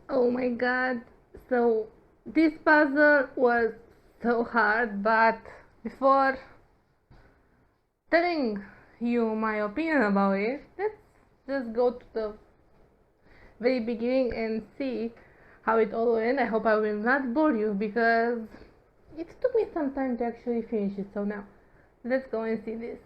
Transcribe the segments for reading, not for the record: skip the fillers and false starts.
Oh my god. So this puzzle was so hard, but before telling you my opinion about it, let's just go to the very beginning and see how it all went. I hope I will not bore you because it took me some time to actually finish it. So now, let's go and see this.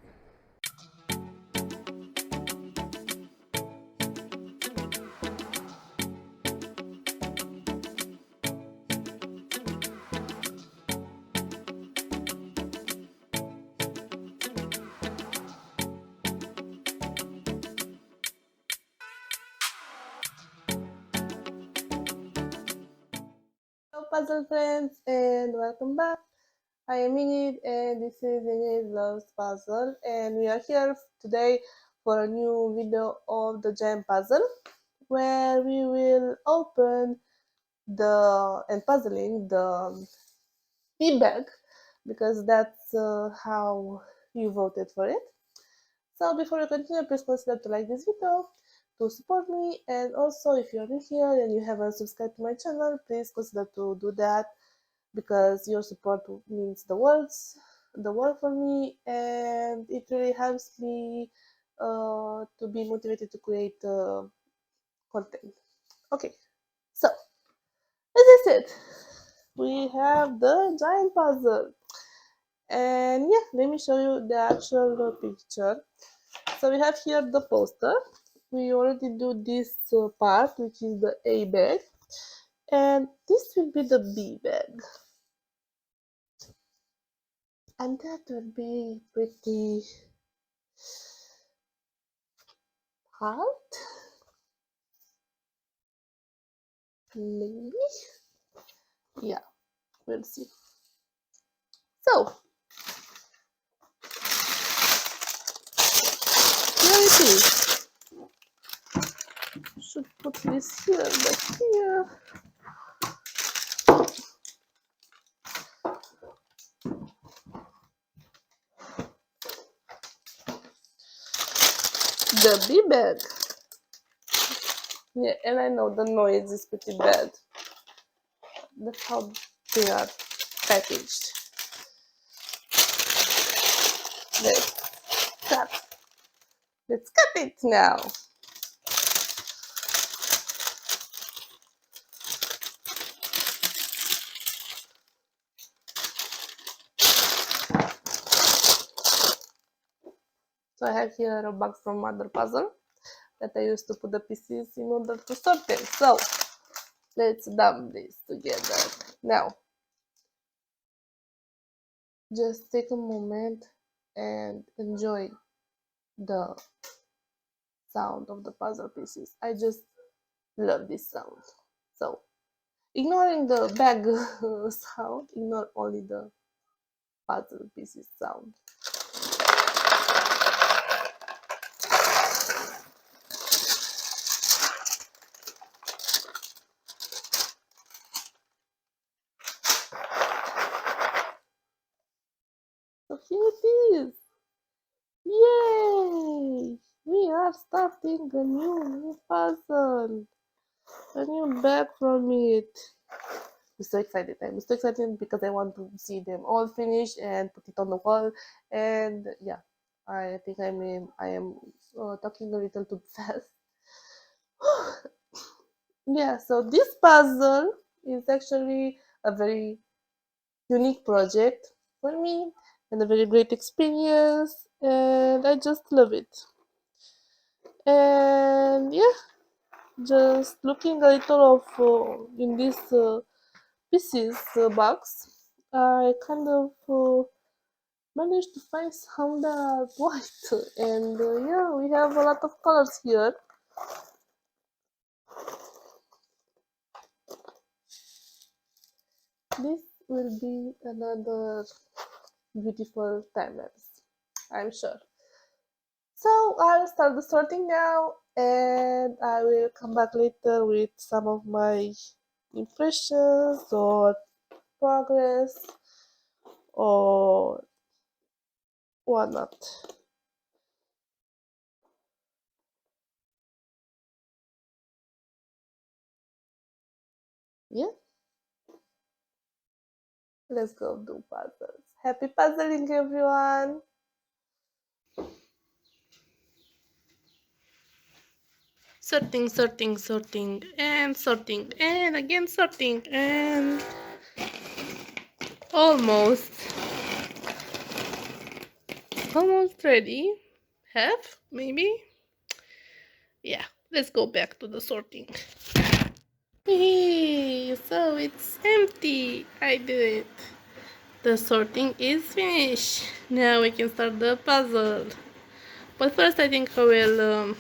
Hello, puzzle friends, and welcome back. I am Ingrid, and this is Ingrid Loves Puzzle, and we are here today for a new video of the Giant Puzzle, where we will open the and puzzling the feedback because that's how you voted for it. So before we continue, please consider to like this video to support me, and also if you're new here and you haven't subscribed to my channel, please consider to do that because your support means the world for me, and it really helps me to be motivated to create content. Okay, so as I said, we have the giant puzzle, and yeah, let me show you the actual picture. So we have here the poster. We already do this part, which is the A bag, and this will be the B bag, and that will be pretty hard, maybe. Yeah, we'll see. So here it is. Should put this here, but here. The B bag. Yeah, and I know the noise is pretty bad. That's how they are packaged. Let's cut. Let's cut it now. So I have here a box from Mother Puzzle that I used to put the pieces in order to sort them. So let's dump this together. Now, just take a moment and enjoy the sound of the puzzle pieces. I just love this sound. So, ignoring the bag sound, ignore only the puzzle pieces sound. So here it is. Yay! We are starting a new puzzle. A new bag from it. I'm so excited. I'm so excited because I want to see them all finished and put it on the wall. And yeah, I think I am talking a little too fast. Yeah, so this puzzle is actually a very unique project for me and a very great experience, and I just love it. And yeah, just looking a little of in this pieces box, I kind of managed to find some that are white, and yeah, we have a lot of colors here. This will be another beautiful time lapse, I'm sure. So I'll start the sorting now, and I will come back later with some of my impressions or progress or whatnot. Yeah, let's go do puzzles. Happy puzzling, everyone! Sorting, sorting, sorting, and again sorting, and almost, almost ready. Half, maybe? Yeah, let's go back to the sorting. Yay, so it's empty. I did it. The sorting is finished. Now we can start the puzzle. But first I think I will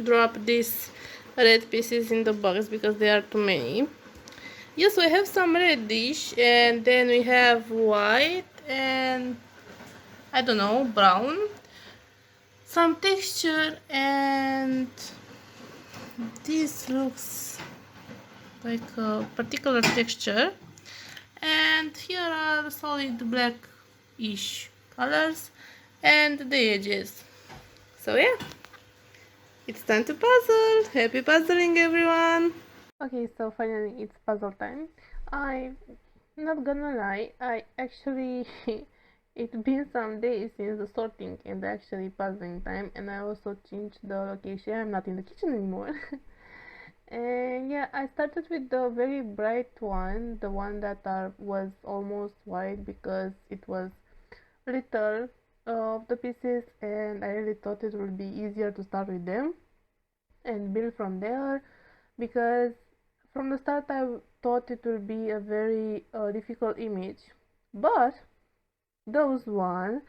drop these red pieces in the box because there are too many. Yes, we have some reddish and then we have white and I don't know, brown. Some texture and this looks like a particular texture. And here are solid black-ish colors and the edges. So yeah, it's time to puzzle. Happy puzzling, everyone! Okay, so finally it's puzzle time. I'm not gonna lie, I actually it's been some days since the sorting and actually puzzling time, and I also changed the location. I'm not in the kitchen anymore. And yeah, I started with the very bright one, the one that was almost white because it was little of the pieces, and I really thought it would be easier to start with them and build from there, because from the start I thought it would be a very difficult image, but those one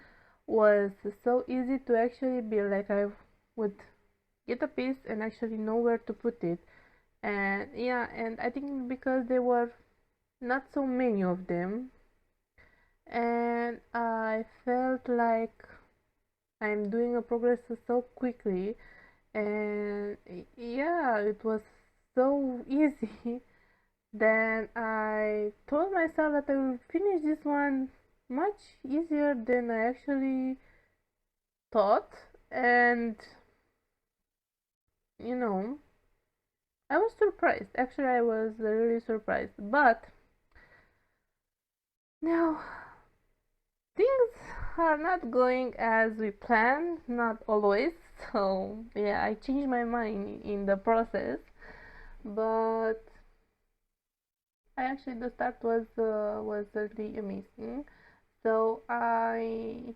was so easy to actually build. Like I would get a piece and actually know where to put it. And yeah, and I think because there were not so many of them, and I felt like I'm doing a progress so quickly, and yeah, it was so easy. Then I told myself that I will finish this one much easier than I actually thought, and you know, I was surprised. Actually, I was really surprised, but now things are not going as we planned, not always. So yeah, I changed my mind in the process, but I actually the start was really amazing. So I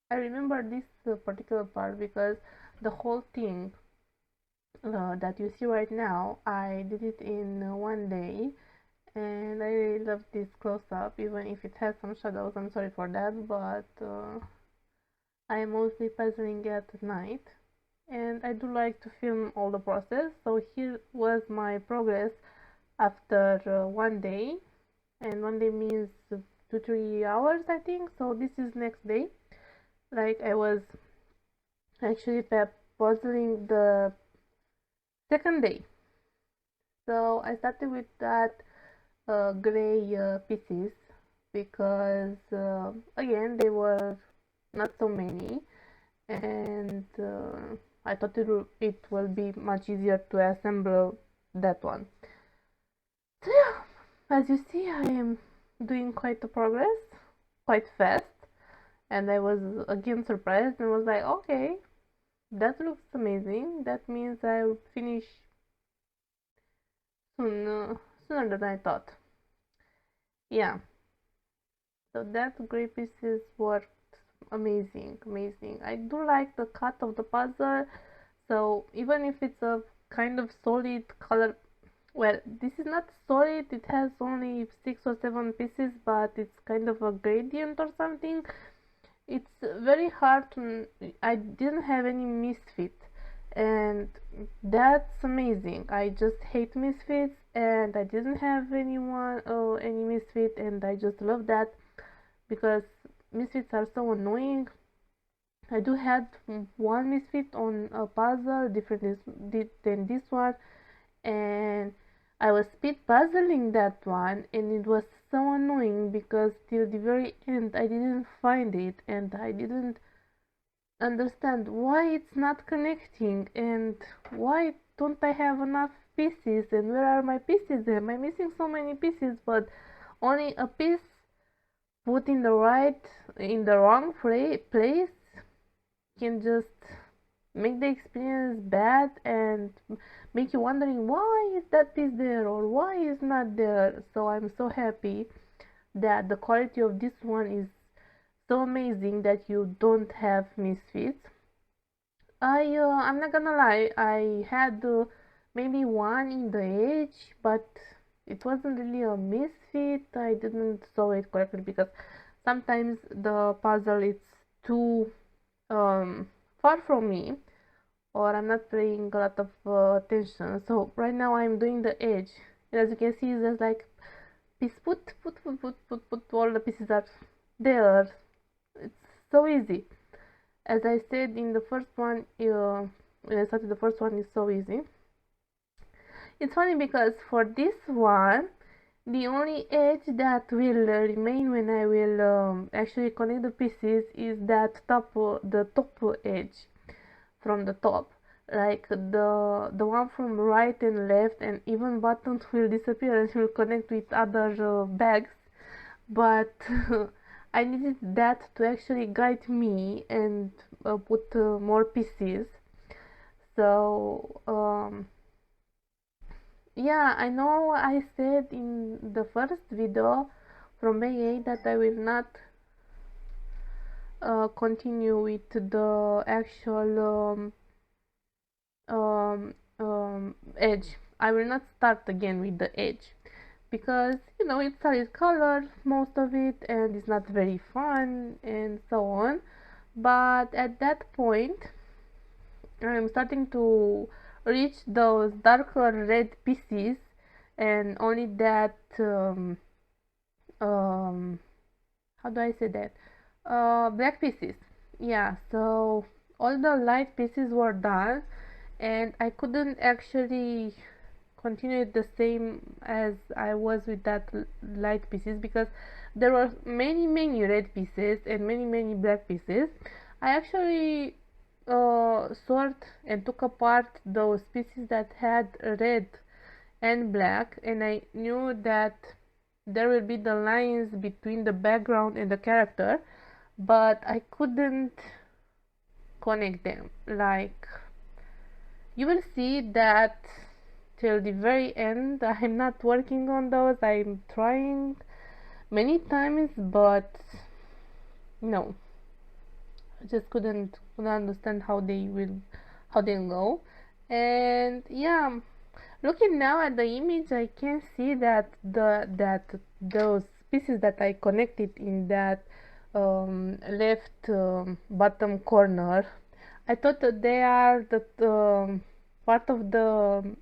remember this particular part because the whole thing that you see right now, I did it in one day, and I really love this close up, even if it has some shadows. I'm sorry for that, but I am mostly puzzling at night, and I do like to film all the process. So here was my progress after one day, and one day means 2-3 hours, I think. So this is next day. Like I was actually puzzling the second day. So I started with that gray pieces because again they were not so many, and I thought it will be much easier to assemble that one. So yeah, as you see, I am doing quite a progress, quite fast, and I was again surprised and was like, okay, that looks amazing. That means I'll finish soon, sooner than I thought. Yeah, so that gray pieces worked amazing, amazing. I do like the cut of the puzzle. So even if it's a kind of solid color, well, this is not solid, it has only 6 or 7 pieces, but it's kind of a gradient or something. It's very hard to, I didn't have any misfit, and that's amazing. I just hate misfits, and I didn't have any misfit, and I just love that because misfits are so annoying. I do had one misfit on a puzzle different than this one, and I was speed puzzling that one, and it was so annoying because till the very end I didn't find it, and I didn't understand why it's not connecting and why don't I have enough pieces, and where are my pieces? Am I missing so many pieces? But only a piece put in the wrong place can just make the experience bad and make you wondering why is that piece there or why is not there. So I'm so happy that the quality of this one is so amazing that you don't have misfits. I'm not gonna lie, I had maybe one in the edge, but it wasn't really a misfit. I didn't solve it correctly because sometimes the puzzle is too far from me, or I'm not paying a lot of attention. So right now I'm doing the edge. And as you can see, it's just like piece put, all the pieces are there. It's so easy. As I said in the first one, when I started the first one, is so easy. It's funny because for this one, the only edge that will remain when I will actually connect the pieces is that the top edge from the top. Like the one from right and left and even bottom will disappear and will connect with other bags. But I needed that to actually guide me and put more pieces. So yeah, I know I said in the first video from May 8 that I will not continue with the actual edge. I will not start again with the edge because it's solid color, most of it, and it's not very fun and so on. But at that point I'm starting to reach those darker red pieces, and only that how do I say that, black pieces. Yeah, so all the light pieces were done and I couldn't actually continue the same as I was with that light pieces because there were many red pieces and many black pieces. I actually sort and took apart those pieces that had red and black, and I knew that there will be the lines between the background and the character, but I couldn't connect them. Like, you will see that till the very end I'm not working on those. I'm trying many times, but no, I just couldn't understand how they go. And yeah, looking now at the image, I can see that those pieces that I connected in that left bottom corner, I thought that they are the part of the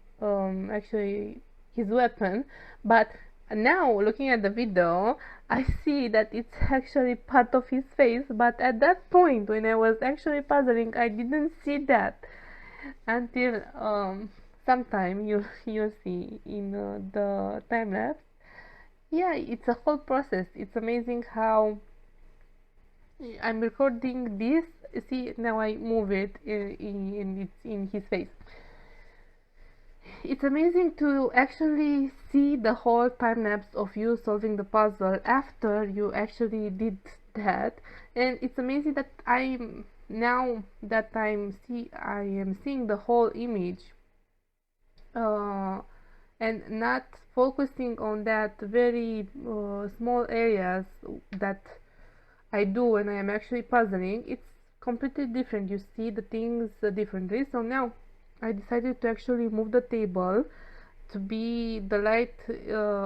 actually his weapon, but now looking at the video, I see that it's actually part of his face. But at that point, when I was actually puzzling, I didn't see that until sometime you'll see in the time lapse. Yeah, it's a whole process. It's amazing how I'm recording this. See, now I move it it's in his face. It's amazing to actually see the whole time lapse of you solving the puzzle after you actually did that, and it's amazing that I am seeing the whole image and not focusing on that very small areas that I do when I am actually puzzling. It's completely different. You see the things differently. So now I decided to actually move the table to be the light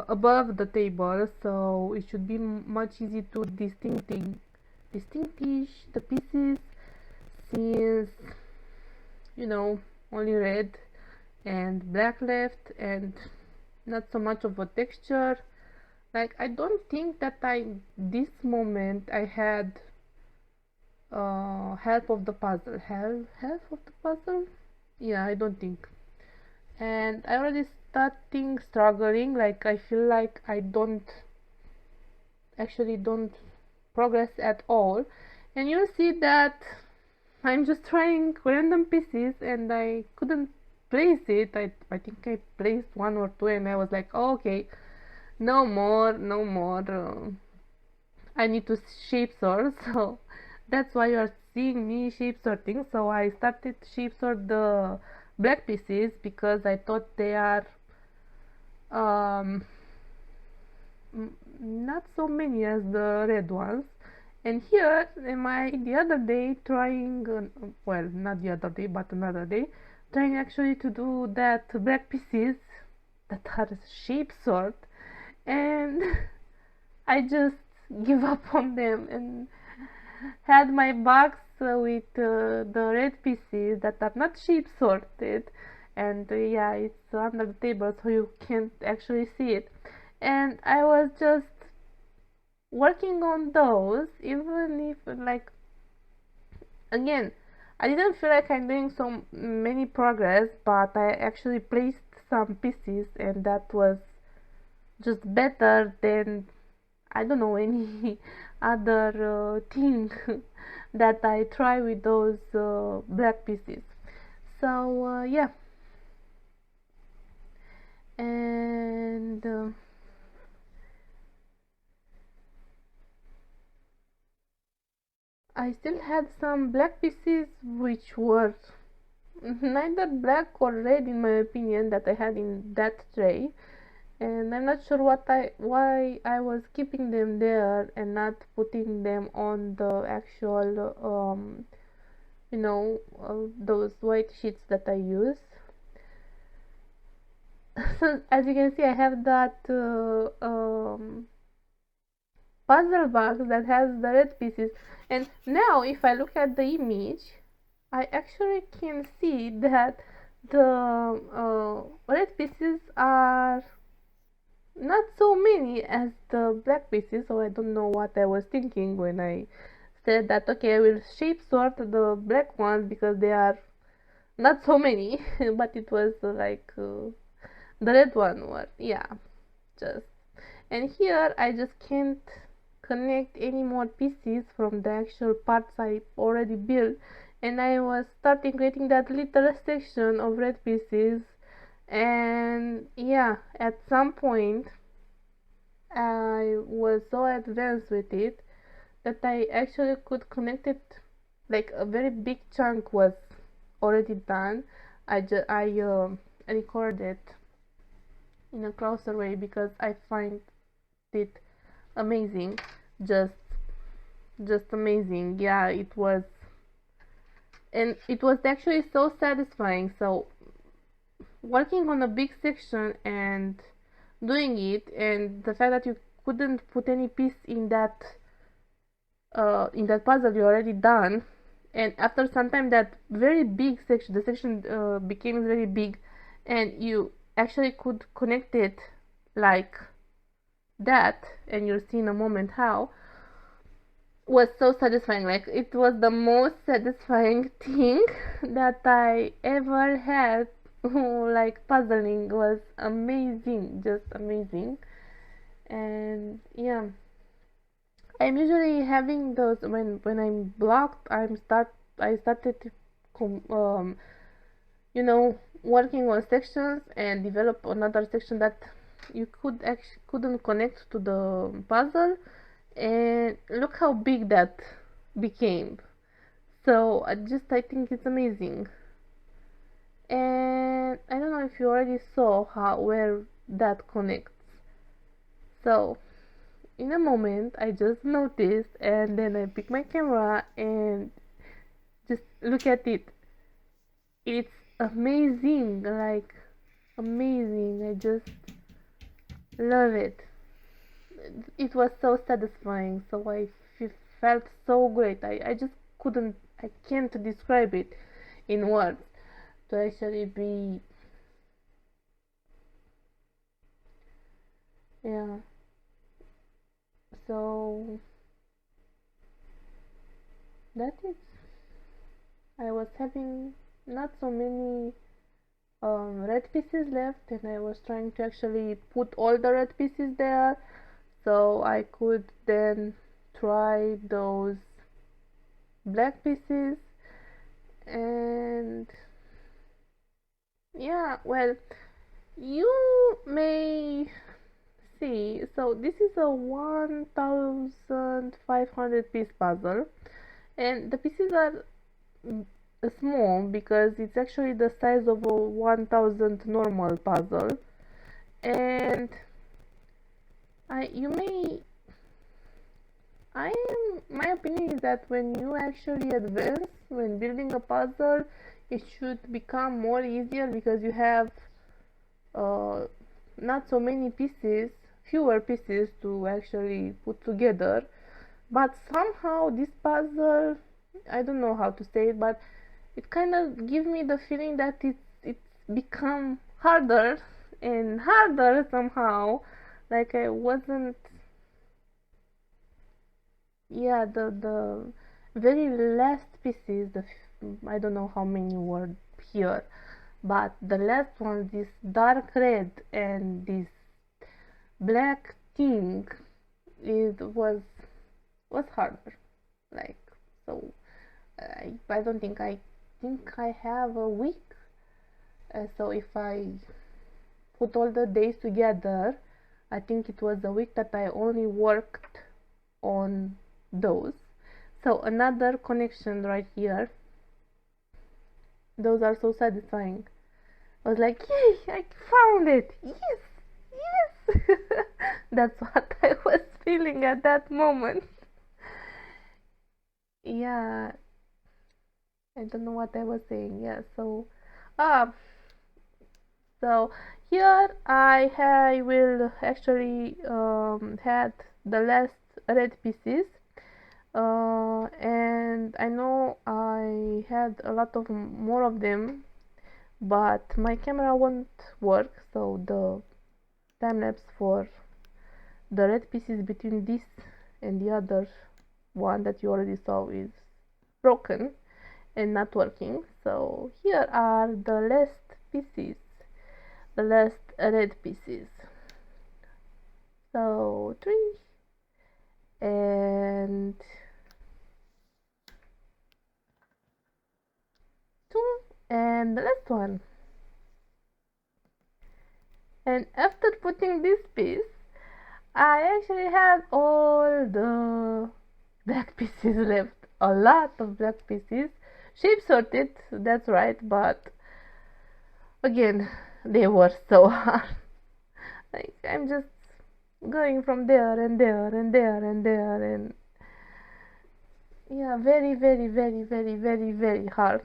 above the table, so it should be much easy to distinguish the pieces, since only red and black left and not so much of a texture. Like, I don't think that this moment I had help of the puzzle. Help of the puzzle? Yeah, I don't think. And I already starting struggling. Like, I feel like I don't progress at all. And you see that I'm just trying random pieces and I couldn't place it. I think I placed one or two, and I was like, oh, okay, no more, no more. I need to shape sort. So that's why you are seeing me shape sorting. So I started shape sort the black pieces because I thought they are um, not so many as the red ones. And here am I the other day trying, well, not the other day, but another day, trying actually to do that black pieces that are shape sort, and I just give up on them and had my box with the red pieces that are not shape sorted, and yeah, it's under the table so you can't actually see it. And I was just working on those, even if, like, again, I didn't feel like I'm doing so many progress, but I actually placed some pieces, and that was just better than, I don't know, any other thing that I try with those black pieces. So yeah, and I still had some black pieces which were neither black or red in my opinion that I had in that tray, and I'm not sure why I was keeping them there and not putting them on the actual those white sheets that I use. So as you can see, I have that puzzle box that has the red pieces, and now if I look at the image, I actually can see that the red pieces are not so many as the black pieces. So I don't know what I was thinking when I said that, okay, I will shape sort the black ones because they are not so many. But it was the red one was, yeah, just. And here I just can't connect any more pieces from the actual parts I already built, and I was starting creating that little section of red pieces. And yeah, at some point I was so advanced with it that I actually could connect it, like a very big chunk was already done. I recorded in a closer way because I find it amazing, just amazing. Yeah, it was, and it was actually so satisfying. So working on a big section and doing it, and the fact that you couldn't put any piece in that puzzle you already done, and after some time that very big section, the section became very big, and you actually could connect it like that, and you'll see in a moment how, was so satisfying. Like, it was the most satisfying thing that I ever had. Like, puzzling was amazing, just amazing. And yeah, I'm usually having those when I'm blocked. I started working on sections and develop another section that you couldn't connect to the puzzle, and look how big that became. So I think it's amazing. And I don't know if you already saw how where that connects. So in a moment I just noticed, and then I pick my camera and just look at it. It's amazing, like amazing. I just love it. It was so satisfying. So felt so great. I just I can't describe it in words to actually be, yeah. So that is, I was having not so many red pieces left, and I was trying to actually put all the red pieces there so I could then try those black pieces. And Yeah, well, you may see. So this is a 1,500 piece puzzle, and the pieces are mm, small because it's actually the size of a 1,000 normal puzzle. And you may my opinion is that when you actually advance when building a puzzle, it should become more easier because you have uh, not so many pieces, fewer pieces to actually put together. But somehow this puzzle, I don't know how to say it, but it kind of gives me the feeling that it's become harder and harder somehow. Like I wasn't, yeah, the very last pieces, I don't know how many were here, but the last one, this dark red and this black thing, it was harder. Like, so I don't think I think I have a week. So if I put all the days together, I think it was a week that I only worked on those. So another connection right here. Those are so satisfying. I was like, yay, I found it. Yes, yes. That's what I was feeling at that moment. Yeah, I don't know what I was saying. Yeah, uh, so here I will actually had the last red pieces, and I know I had a lot of more of them, but my camera won't work, so the time lapse for the red pieces between this and the other one that you already saw is broken and not working. So here are the last pieces, the last red pieces. So 3 and 2 and the last one. And after putting this piece, I actually had all the black pieces left, a lot of black pieces, shape sorted, that's right, but again, they were so hard. Like I'm just going from there and there and there and there, and yeah, very very very very very very hard.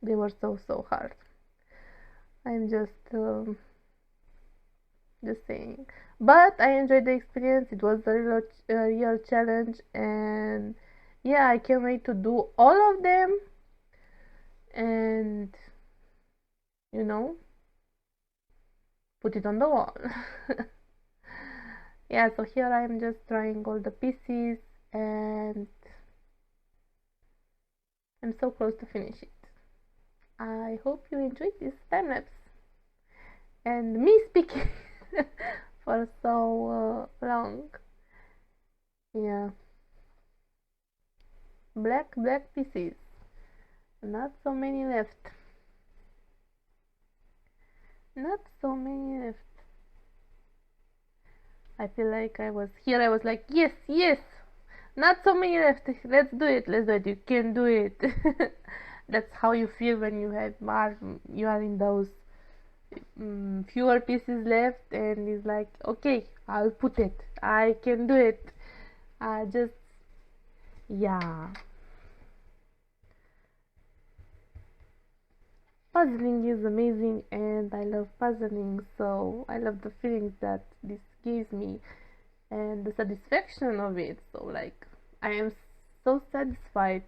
They were so hard. I'm just saying, but I enjoyed the experience. It was a real challenge, and yeah, I can't wait to do all of them and you know put it on the wall. Yeah, so here I'm just trying all the pieces, and I'm so close to finish it. I hope you enjoyed this time lapse and me speaking for so long. Yeah, black pieces, not so many left, not so many left. I feel like I was here, I was like, yes, yes, not so many left, let's do it, you can do it. That's how you feel when you are in those fewer pieces left, and it's like, okay, I'll put it, I can do it. I just, yeah, puzzling is amazing, and I love puzzling, so I love the feelings that this gives me and the satisfaction of it. So like I am so satisfied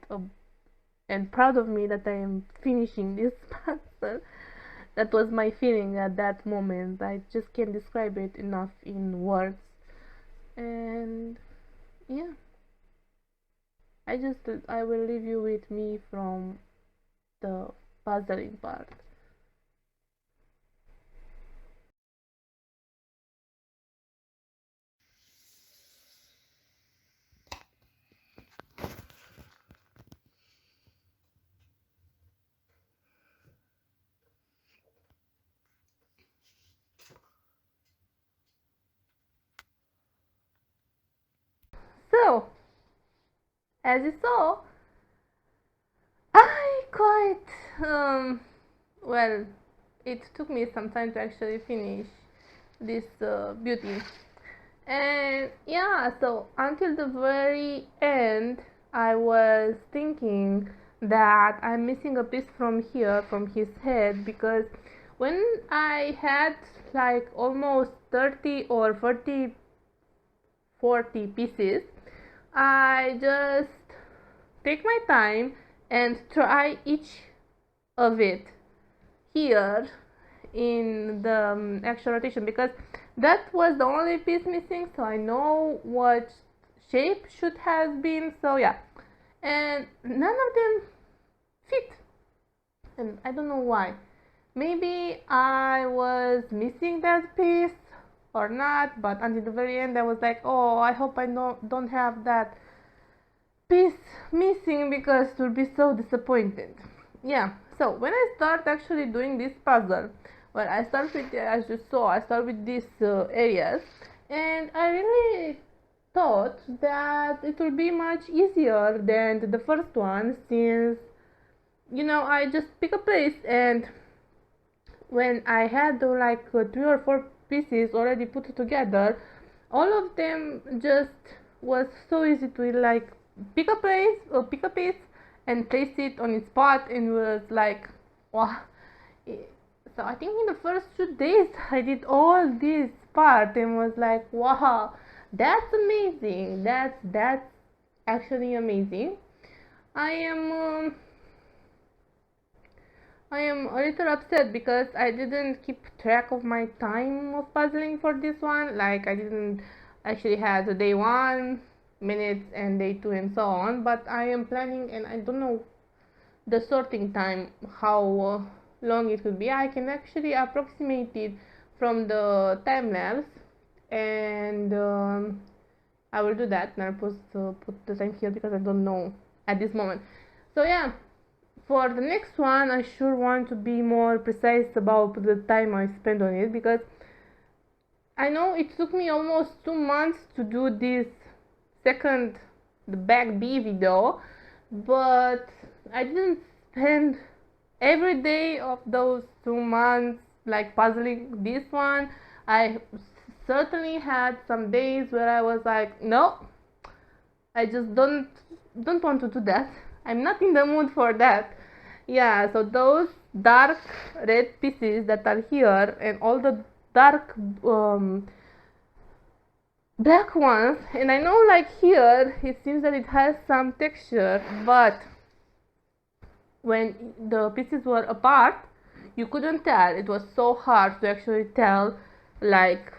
and proud of me that I am finishing this puzzle. That was my feeling at that moment. I just can't describe it enough in words. And yeah, I will leave you with me from the puzzling part. As you saw, I quite well, it took me some time to actually finish this beauty. And yeah, so until the very end, I was thinking that I'm missing a piece from here, from his head, because when I had like almost 30 or 40, 40 pieces, I just take my time and try each of it here in the actual rotation, because that was the only piece missing, so I know what shape should have been. So yeah, and none of them fit, and I don't know why. Maybe I was missing that piece or not, but until the very end I was like, oh, I hope I don't have that piece missing, because it will be so disappointed. Yeah, so when I start actually doing this puzzle, well, I start with, as you saw, I start with these areas, and I really thought that it will be much easier than the first one, since I just pick a place, and when I had like 3 or 4 pieces already put together, all of them just was so easy to like pick a place or pick a piece and place it on its spot, and was like, wow. So I think in the first 2 days I did all this part and was like, wow, that's amazing. That's actually amazing. I am I am a little upset because I didn't keep track of my time of puzzling for this one. Like, I didn't actually have the day 1, minutes, and day 2, and so on. But I am planning, and I don't know the sorting time, how long it will be. I can actually approximate it from the time lapse, and I will do that. And I'll put the time here because I don't know at this moment. So yeah, for the next one I sure want to be more precise about the time I spend on it, because I know it took me almost 2 months to do this second, the back B video, but I didn't spend every day of those 2 months like puzzling this one. I certainly had some days where I was like, no, I just don't want to do that. I'm not in the mood for that. Yeah, so those dark red pieces that are here, and all the dark black ones, and I know like here it seems that it has some texture, but when the pieces were apart you couldn't tell. It was so hard to actually tell, like,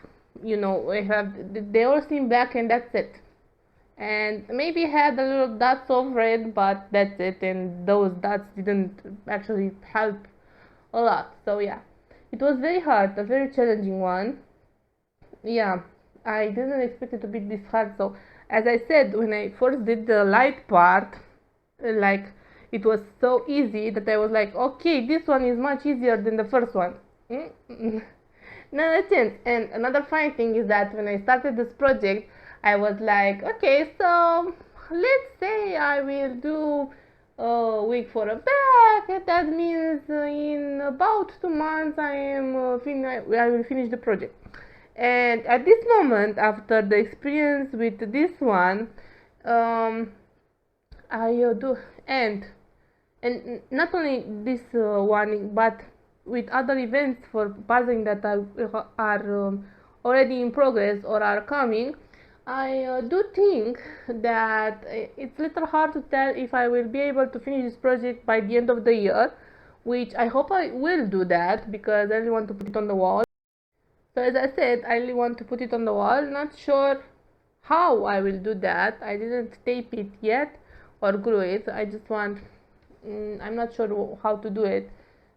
they all seem black and that's it, and maybe had a little dots of red, but that's it, and those dots didn't actually help a lot. So yeah, it was very hard, a very challenging one. Yeah, I didn't expect it to be this hard. So as I said, when I first did the light part, like, it was so easy that I was like, okay, this one is much easier than the first one. No, that's it. And another funny thing is that when I started this project, I was like, okay, so let's say I will do a week for a back, and that means in about 2 months I will finish the project. And at this moment, after the experience with this one, I do and not only this one, but with other events for puzzling that are already in progress or are coming. I do think that it's a little hard to tell if I will be able to finish this project by the end of the year, which I hope I will do that, because I really want to put it on the wall. So as I said, I really want to put it on the wall. Not sure how I will do that. I didn't tape it yet or glue it. I just want, I'm not sure how to do it.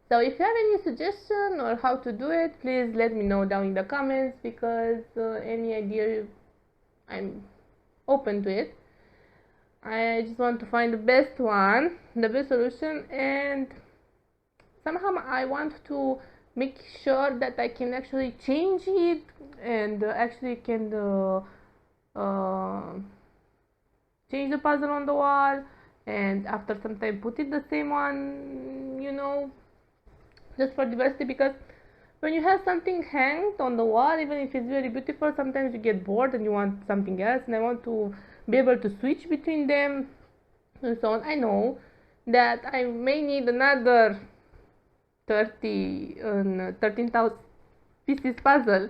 So if you have any suggestion or how to do it, please let me know down in the comments, because any idea, I'm open to it. I just want to find the best one, the best solution, and somehow I want to make sure that I can actually change it, and actually can change change the puzzle on the wall, and after some time put it the same one, you know, just for diversity. Because when you have something hanged on the wall, even if it's very beautiful, sometimes you get bored and you want something else, and I want to be able to switch between them and so on. I know that I may need another 13,000 pieces puzzle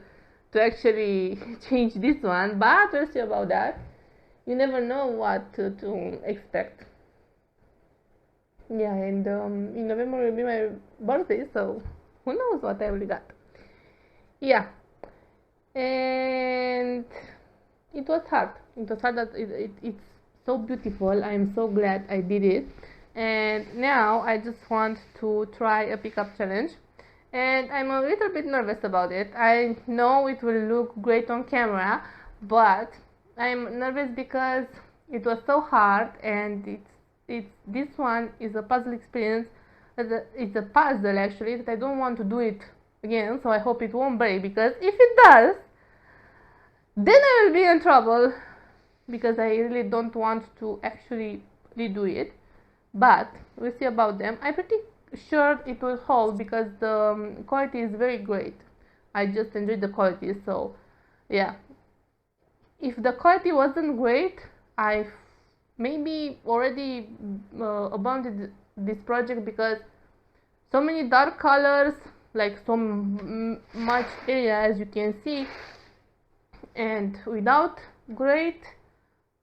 to actually change this one, but we'll see about that. You never know what to expect. Yeah, and in November will be my birthday, so who knows what I will got. Yeah, and it was hard. It was hard that it's so beautiful. I'm so glad I did it. And now I just want to try a pickup challenge. And I'm a little bit nervous about it. I know it will look great on camera, but I'm nervous because it was so hard, and this one is a puzzle experience. It's a puzzle actually that I don't want to do it again, so I hope it won't break, because if it does, then I will be in trouble, because I really don't want to actually redo it. But we'll see about them. I'm pretty sure it will hold because the quality is very great. I just enjoyed the quality, so yeah. If the quality wasn't great, I maybe already abandoned this project, because so many dark colors, like so much area as you can see, and without great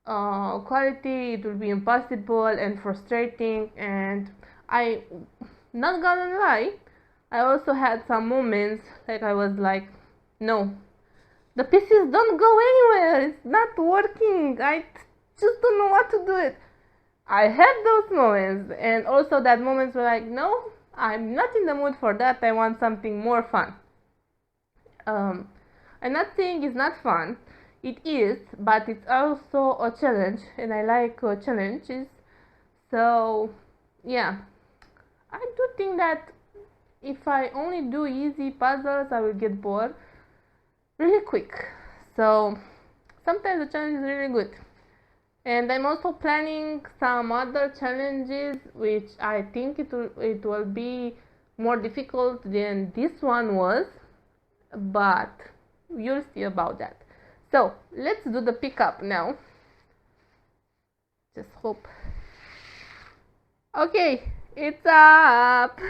quality it will be impossible and frustrating. And I, not gonna lie, I also had some moments like I was like, no, the pieces don't go anywhere, it's not working, I just don't know what to do it. I had those moments, and also that moments were like, no, I'm not in the mood for that, I want something more fun. I'm not saying it's not fun, it is, but it's also a challenge, and I like challenges. So yeah, I do think that if I only do easy puzzles, I will get bored really quick. So sometimes the challenge is really good. And I'm also planning some other challenges which I think it will be more difficult than this one was, but you'll see about that. So let's do the pickup now. Just hope. Okay, it's up.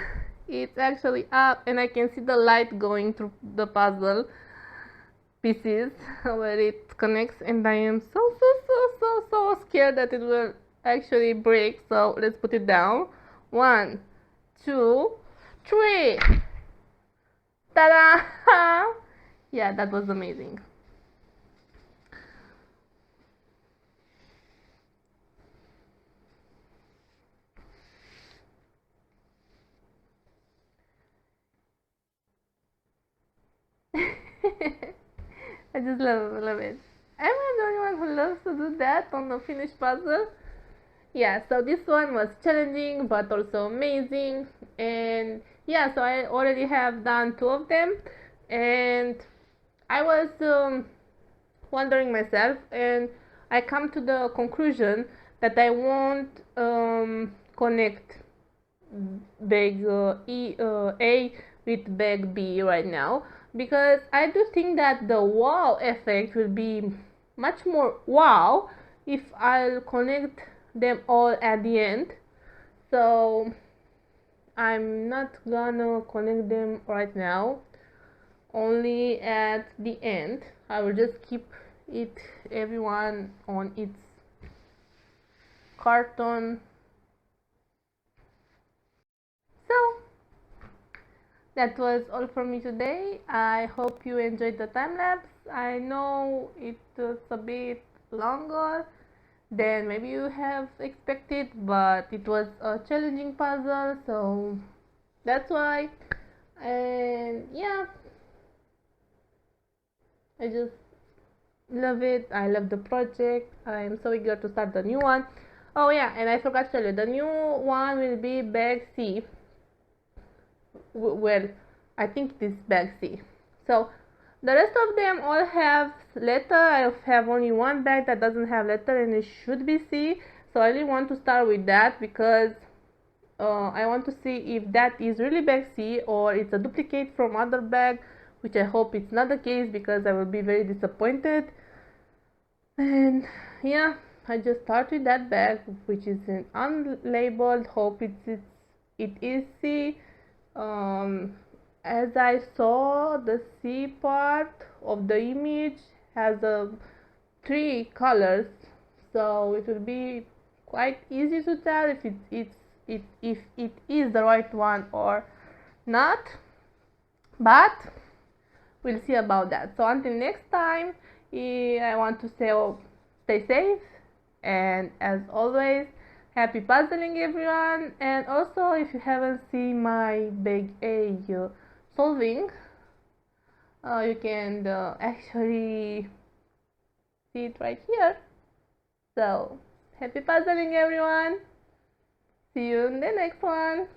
It's actually up, and I can see the light going through the puzzle pieces where it connects, and I am so scared that it will actually break. So let's put it down. 1, 2, 3. Ta-da! Yeah, that was amazing. I just love it. Am I the only one who loves to do that on a finished puzzle? Yeah, so this one was challenging but also amazing. And yeah, so I already have done 2 of them, and I was wondering myself, and I come to the conclusion that I won't connect bag A with bag B right now, because I do think that the wow effect will be much more wow if I'll connect them all at the end. So I'm not gonna connect them right now, only at the end. I will just keep it everyone on its carton. So that was all for me today. I hope you enjoyed the time lapse. I know it was a bit longer than maybe you have expected, but it was a challenging puzzle, so that's why. And yeah, I just love it. I love the project. I'm so eager to start the new one. Oh yeah, and I forgot to tell you, the new one will be bag C. Well, I think it is bag C. So The rest of them all have letter. I have only one bag that doesn't have letter, and it should be C. So I really want to start with that because I want to see if that is really bag C or it's a duplicate from other bag, which I hope it's not the case because I will be very disappointed. And yeah, I just start with that bag, which is an unlabeled. Hope it is C. Um, as I saw, the C part of the image has three colors, so it will be quite easy to tell if it is the right one or not. But we'll see about that. So until next time, I want to say, stay safe, and as always, happy puzzling, everyone. And also, if you haven't seen my big A solving, you can actually see it right here. So happy puzzling, everyone. See you in the next one.